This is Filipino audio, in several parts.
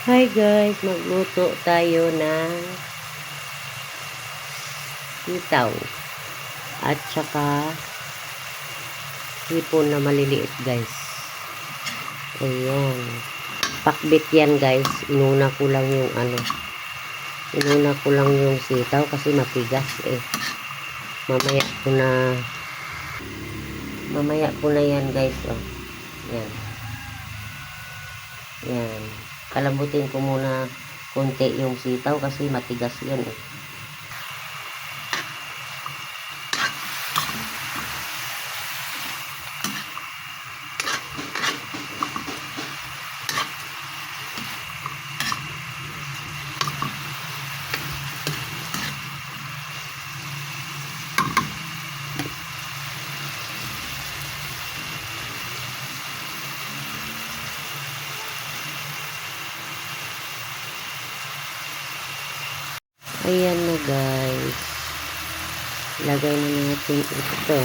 Hi guys, magluto tayo ng sitaw at saka hipon na maliliit guys. Ayan. Pakbit yan guys. Inuna ko lang yung sitaw kasi matigas eh. Mamaya ko na yan guys. Oh. Yan. Yan. Kalambutin ko muna konti yung sitaw kasi matigas yan eh. Ayan na guys. Lagay na natin ito.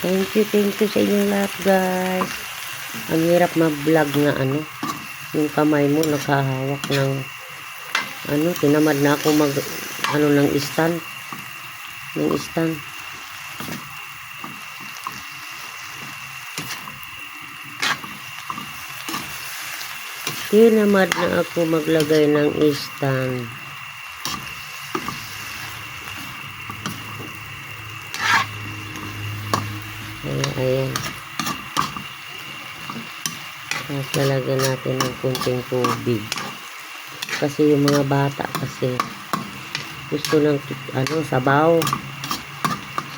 Thank you sa inyong lahat guys. Ang hirap ma-vlog na yung kamay mo nakahawak ng tinamad na ako mag ng stand. Tinamad na ako maglagay ng stand. Ayan. Tapos lalagyan natin ng kunting tubig. Kasi yung mga bata kasi gusto ng sabaw.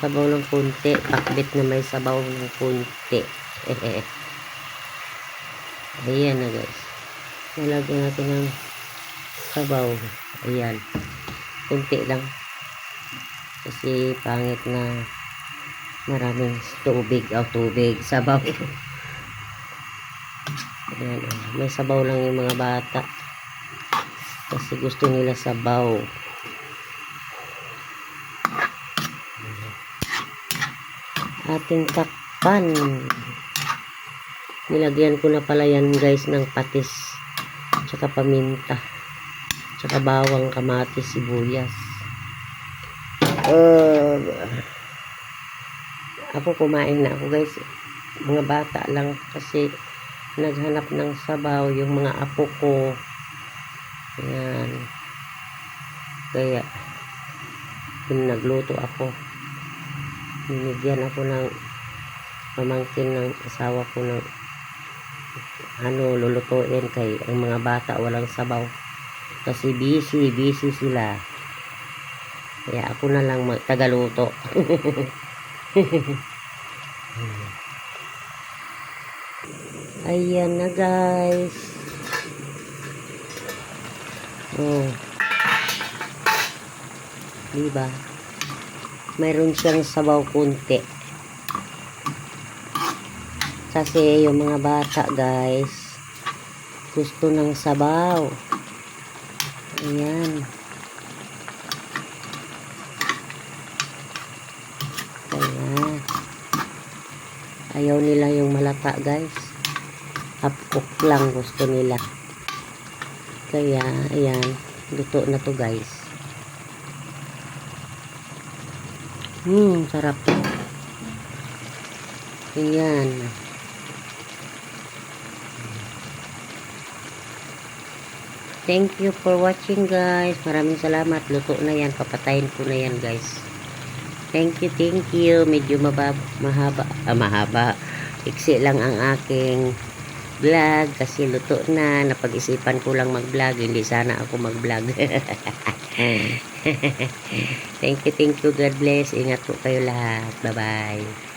Sabaw ng kunti. Pakbit na may sabaw ng kunti. Ayan na guys. Lalagyan natin ng sabaw. Ayan. Kunti lang. Kasi pangit na maraming tubig. Sabaw. Ayan, may sabaw lang yung mga bata kasi gusto nila sabaw. Ating takpan. Nilagyan ko na pala yan guys ng patis tsaka paminta tsaka bawang, kamatis, sibuyas. Ako kumain na ako guys. Mga bata lang kasi naghanap ng sabaw yung mga apo ko. Ayan. Kaya nagluto ako. Binigyan ako ng pamangkin ng asawa ko ng lulutuin kay ang mga bata walang sabaw. Kasi busy sila. Kaya ako na lang tagaluto. Ayan na guys. Oh. Diba? Mayroon siyang sabaw kunti. Kasi yung mga bata guys gusto ng sabaw. Ayan. Kaya ayaw nila yung malata guys. Half-cook lang gusto nila. Kaya, ayan. Luto na to guys. Sarap. Ayan. Thank you for watching guys. Maraming salamat. Luto na yan. Papatayin ko na yan guys. Thank you. Medyo mahaba. Iksi lang ang aking vlog kasi luto na. Napag-isipan ko lang mag-vlog. Hindi sana ako mag-vlog. Thank you. God bless. Ingat po kayo lahat. Bye-bye.